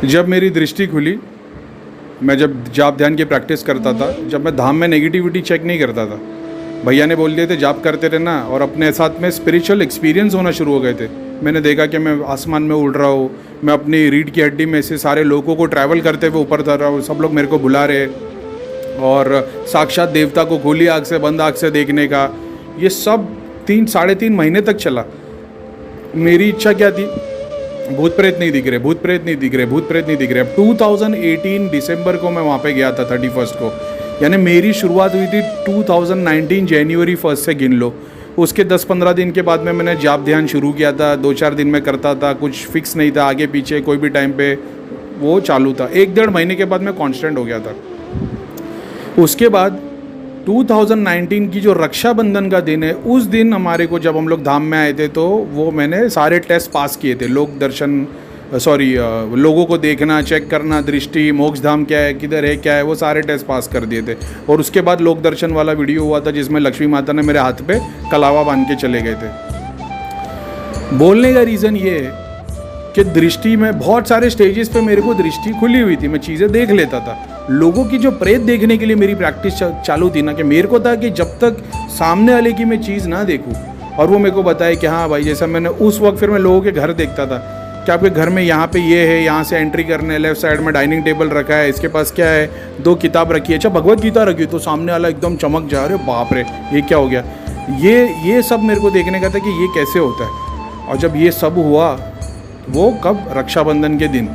जब मेरी दृष्टि खुली, मैं जब जाप ध्यान की प्रैक्टिस करता था, जब मैं धाम में नेगेटिविटी चेक नहीं करता था, भैया ने बोल दिए थे जाप करते रहना, और अपने साथ में स्पिरिचुअल एक्सपीरियंस होना शुरू हो गए थे। मैंने देखा कि मैं आसमान में उड़ रहा हूँ, मैं अपनी रीढ़ की हड्डी में से सारे लोगों को ट्रैवल करते हुए ऊपर कर रहा हूँ, सब लोग मेरे को बुला रहे, और साक्षात देवता को खुली आँख से बंद आँख से देखने का, ये सब 3-3.5 महीने तक चला। मेरी इच्छा क्या थी? भूत प्रेत नहीं दिख रहे, भूत प्रेत नहीं दिख रहे, भूत प्रेत नहीं दिख रहे। अब 2018 दिसंबर को मैं वहाँ पे गया था 31 को, यानी मेरी शुरुआत हुई थी 2019 जनवरी 1 से गिन लो। उसके 10-15 दिन के बाद में मैंने जाप ध्यान शुरू किया था, 2-4 दिन में करता था, कुछ फिक्स नहीं था, आगे पीछे कोई भी टाइम पे वो चालू था। 1-1.5 महीने के बाद मैं कांस्टेंट हो गया था। उसके बाद 2019 की जो रक्षाबंधन का दिन है, उस दिन हमारे को जब हम लोग धाम में आए थे, तो वो मैंने सारे टेस्ट पास किए थे। लोक दर्शन लोगों को देखना, चेक करना, दृष्टि, मोक्ष धाम क्या है, किधर है, क्या है, वो सारे टेस्ट पास कर दिए थे। और उसके बाद लोक दर्शन वाला वीडियो हुआ था जिसमें लक्ष्मी माता ने मेरे हाथ पे कलावा बांध के चले गए थे। बोलने का रीज़न ये है कि दृष्टि में बहुत सारे स्टेजेस पे मेरे को दृष्टि खुली हुई थी, मैं चीज़ें देख लेता था। लोगों की जो प्रेत देखने के लिए मेरी प्रैक्टिस चालू थी ना, कि मेरे को था कि जब तक सामने वाले की मैं चीज़ ना देखूं और वो मेरे को बताए कि हाँ भाई, जैसा मैंने उस वक्त फिर मैं लोगों के घर देखता था कि आपके घर में यहाँ पे ये है, यहाँ से एंट्री करने, लेफ्ट साइड में डाइनिंग टेबल रखा है, इसके पास क्या है, 2 किताब रखी है, अच्छा भगवत गीता रखी, तो सामने वाला एकदम चमक जा रहे, बाप रे ये क्या हो गया। ये सब मेरे को देखने का था कि ये कैसे होता है। और जब ये सब हुआ, वो कब? रक्षाबंधन के दिन,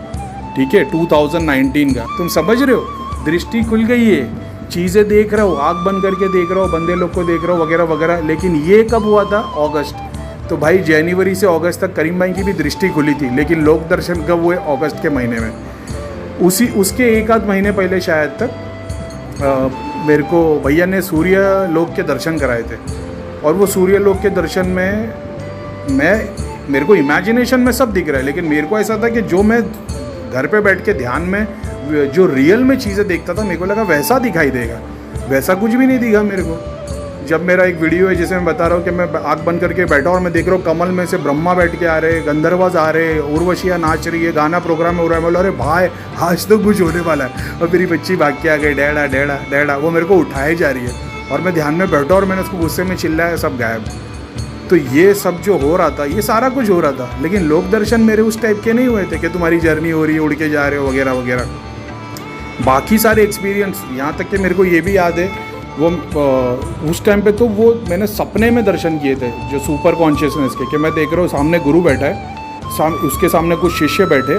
ठीक है, 2019 का। तुम समझ रहे हो, दृष्टि खुल गई है, चीज़ें देख रहा हो, आँख बंद करके देख रहा हो, बंदे लोग को देख रहा हो वगैरह वगैरह। लेकिन ये कब हुआ था? अगस्त। तो भाई जनवरी से अगस्त तक करीम भाई की भी दृष्टि खुली थी, लेकिन लोक दर्शन कब हुए? अगस्त के महीने में। उसके 1-8 महीने पहले शायद तक मेरे को भैया ने सूर्य लोक के दर्शन कराए थे। और वो सूर्य लोक के दर्शन में मेरे को इमेजिनेशन में सब दिख रहा है, लेकिन मेरे को ऐसा था कि जो मैं घर पे बैठ के ध्यान में जो रियल में चीज़ें देखता था, मेरे को लगा वैसा दिखाई देगा, वैसा कुछ भी नहीं दिखा मेरे को। जब मेरा एक वीडियो है जिसे मैं बता रहा हूँ कि मैं आँख बंद करके बैठा और मैं देख रहा हूँ कमल में से ब्रह्मा बैठ के आ रहे, गंधर्वाज आ रहे, उर्वशिया नाच रही है, गाना प्रोग्राम हो रहा है। बोला अरे भाई आज तो कुछ होने वाला है। और मेरी बच्ची भाग के आ गई, डैडा डैडा डैडा, वो मेरे को उठाए जा रही है और मैं ध्यान में बैठा और मैंने उसको गुस्से में चिल्लाया, सब गायब। तो ये सब जो हो रहा था, ये सारा कुछ हो रहा था, लेकिन लोक दर्शन मेरे उस टाइप के नहीं हुए थे कि तुम्हारी जर्नी हो रही है, उड़ के जा रहे हो वगैरह वगैरह। बाकी सारे एक्सपीरियंस, यहाँ तक कि मेरे को ये भी याद है, वो उस टाइम पे तो वो मैंने सपने में दर्शन किए थे, जो सुपर कॉन्शियसनेस के, कि मैं देख रहा हूँ सामने गुरु बैठा है, उसके सामने कुछ शिष्य बैठे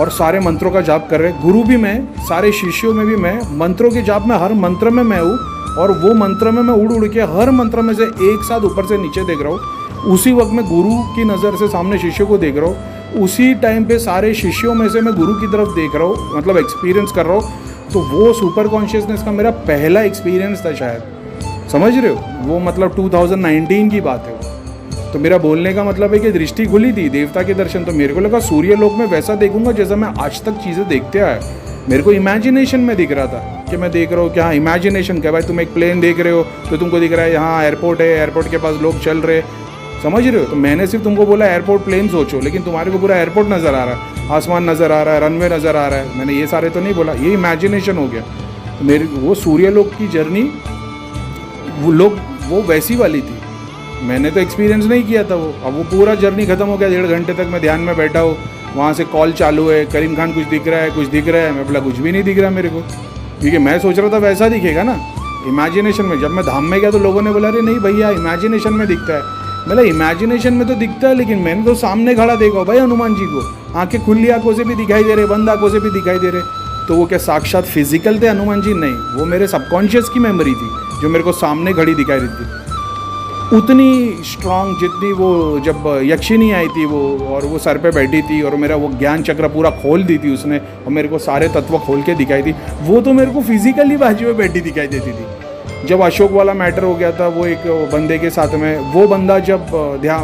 और सारे मंत्रों का जाप कर रहे, गुरु भी मैं, सारे शिष्यों में भी मैं, मंत्रों के जाप में हर मंत्र में मैं हूँ, और वो मंत्र में मैं उड़ उड़ के हर मंत्र में से एक साथ ऊपर से नीचे देख रहा हूँ। उसी वक्त मैं गुरु की नज़र से सामने शिष्यों को देख रहा हूँ, उसी टाइम पे सारे शिष्यों में से मैं गुरु की तरफ देख रहा हूँ, मतलब एक्सपीरियंस कर रहा हूँ। तो वो सुपर कॉन्शियसनेस का मेरा पहला एक्सपीरियंस था शायद, समझ रहे हो, वो मतलब 2019 की बात है। तो मेरा बोलने का मतलब है कि दृष्टि खुली थी, देवता के दर्शन, तो मेरे को लगा सूर्य लोक में वैसा देखूंगा जैसा मैं आज तक चीज़ें देखते आया। मेरे को इमेजिनेशन में दिख रहा था कि मैं देख रहा हूँ कि हाँ, इमेजिनेशन क्या भाई, तुम एक प्लेन देख रहे हो तो तुमको दिख रहा है यहाँ एयरपोर्ट है, एयरपोर्ट के पास लोग चल रहे, समझ रहे हो। तो मैंने सिर्फ तुमको बोला एयरपोर्ट प्लेन सोचो, लेकिन तुम्हारे को पूरा एयरपोर्ट नज़र आ रहा है, आसमान नज़र आ रहा है, रनवे नज़र आ रहा है। मैंने ये सारे तो नहीं बोला, ये इमेजिनेशन हो गया। मेरी वो सूर्य लोक की जर्नी, वो वैसी वाली थी, मैंने तो एक्सपीरियंस नहीं किया था वो। अब वो पूरा जर्नी खत्म हो गया, 1.5 घंटे तक मैं ध्यान में बैठा हूँ, वहाँ से कॉल चालू है, करीम खान कुछ दिख रहा है, कुछ दिख रहा है, मैं बोला कुछ भी नहीं दिख रहा मेरे को, क्योंकि मैं सोच रहा था वैसा दिखेगा ना इमेजिनेशन में। जब मैं धाम में गया तो लोगों ने बोला अरे नहीं भैया इमेजिनेशन में दिखता है। मतलब इमेजिनेशन में तो दिखता है, लेकिन मैंने तो सामने खड़ा देखा भाई हनुमान जी को, आंखें खुली आंखों से भी दिखाई दे रहे, बंद आंखों से भी दिखाई दे रहे। तो वो क्या साक्षात फिजिकल थे हनुमान जी? नहीं, वो मेरे सबकॉन्शियस की मेमोरी थी जो मेरे को सामने खड़ी दिखाई रही थी, उतनी स्ट्रांग जितनी वो जब यक्षिणी आई थी वो, और वो सर पे बैठी थी और मेरा वो ज्ञान चक्र पूरा खोल दी थी उसने, और मेरे को सारे तत्व खोल के दिखाई थी, वो तो मेरे को फिजिकली बाजू में बैठी दिखाई देती थी। जब अशोक वाला मैटर हो गया था, वो एक बंदे के साथ में, वो बंदा जब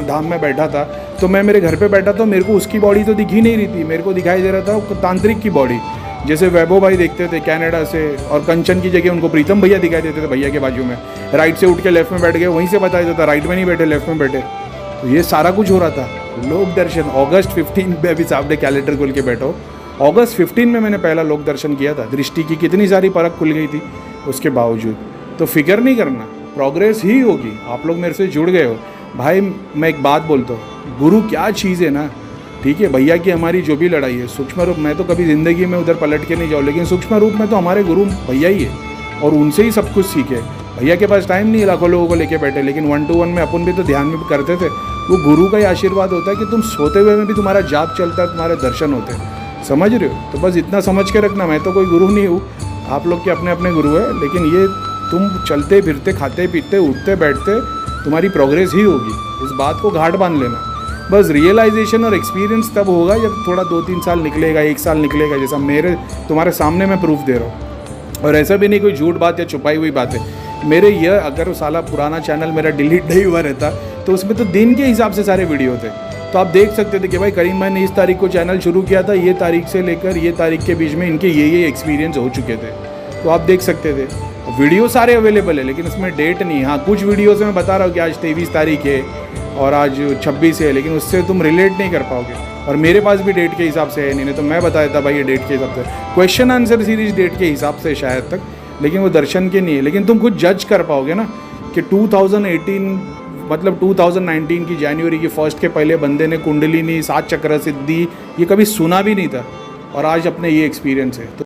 धाम में बैठा था तो मैं मेरे घर पे बैठा था, मेरे को उसकी बॉडी तो दिख ही नहीं रही थी, मेरे को दिखाई दे रहा था तांत्रिक की बॉडी, जैसे वैभव भाई देखते थे कनाडा से, और कंचन की जगह उनको प्रीतम भैया दिखाई देते थे भैया के बाजू में, राइट से उठ के लेफ्ट में बैठ गए, वहीं से बताया जाता राइट में नहीं बैठे लेफ्ट में बैठे। तो ये सारा कुछ हो रहा था। लोक दर्शन अगस्त 15 में अभी सामने कैलेंडर खोल के बैठो, अगस्त 15 में मैंने पहला लोक दर्शन किया था। दृष्टि की कितनी सारी परख खुल गई थी उसके बावजूद। तो फिक्र नहीं करना, प्रोग्रेस ही होगी। आप लोग मेरे से जुड़ गए हो भाई। मैं एक बात बोलता हूँ, गुरु क्या चीज़ है ना, ठीक है भैया की हमारी जो भी लड़ाई है सूक्ष्म रूप, मैं तो कभी ज़िंदगी में उधर पलट के नहीं जाऊँ, लेकिन सूक्ष्म रूप में तो हमारे गुरु भैया ही है और उनसे ही सब कुछ सीखे। भैया के पास टाइम नहीं है लाखों लोगों को लेके बैठे, लेकिन 1-to-1 में अपन भी तो ध्यान में करते थे। वो गुरु का ही आशीर्वाद होता है कि तुम सोते हुए में भी तुम्हारा जाप चलता है, तुम्हारे दर्शन होते हैं। समझ रहे हो? तो बस इतना समझ के रखना, मैं तो कोई गुरु नहीं हूँ, आप लोग के अपने अपने गुरु है, लेकिन ये तुम चलते फिरते खाते पीते उठते बैठते तुम्हारी प्रोग्रेस ही होगी। इस बात को घाट बांध लेना। बस रियलाइजेशन और एक्सपीरियंस तब होगा जब थोड़ा 2-3 साल निकलेगा, 1 साल निकलेगा, जैसा मेरे तुम्हारे सामने मैं प्रूफ दे रहा हूँ। और ऐसा भी नहीं कोई झूठ बात या छुपाई हुई बात है। मेरे यह अगर साला पुराना चैनल मेरा डिलीट नहीं हुआ रहता तो उसमें तो दिन के हिसाब से सारे वीडियो थे, तो आप देख सकते थे कि भाई करीम भाई ने इस तारीख को चैनल शुरू किया था, ये तारीख से लेकर ये तारीख के बीच में इनके ये एक्सपीरियंस हो चुके थे, तो आप देख सकते थे। वीडियो सारे अवेलेबल है, लेकिन उसमें डेट नहीं। हाँ, कुछ वीडियो से मैं बता रहा हूँ कि आज 23 तारीख है और आज 26 है, लेकिन उससे तुम रिलेट नहीं कर पाओगे। और मेरे पास भी डेट के हिसाब से है नहीं तो मैं बता देता भाई ये डेट के हिसाब से। क्वेश्चन आंसर सीरीज डेट के हिसाब से शायद तक, लेकिन वो दर्शन के नहीं है। लेकिन तुम खुद जज कर पाओगे ना कि 2018 मतलब 2019 की जनवरी की 1 के पहले बंदे ने कुंडलिनी 7 चक्र सिद्धि ये कभी सुना भी नहीं था, और आज अपने ये एक्सपीरियंस है। तो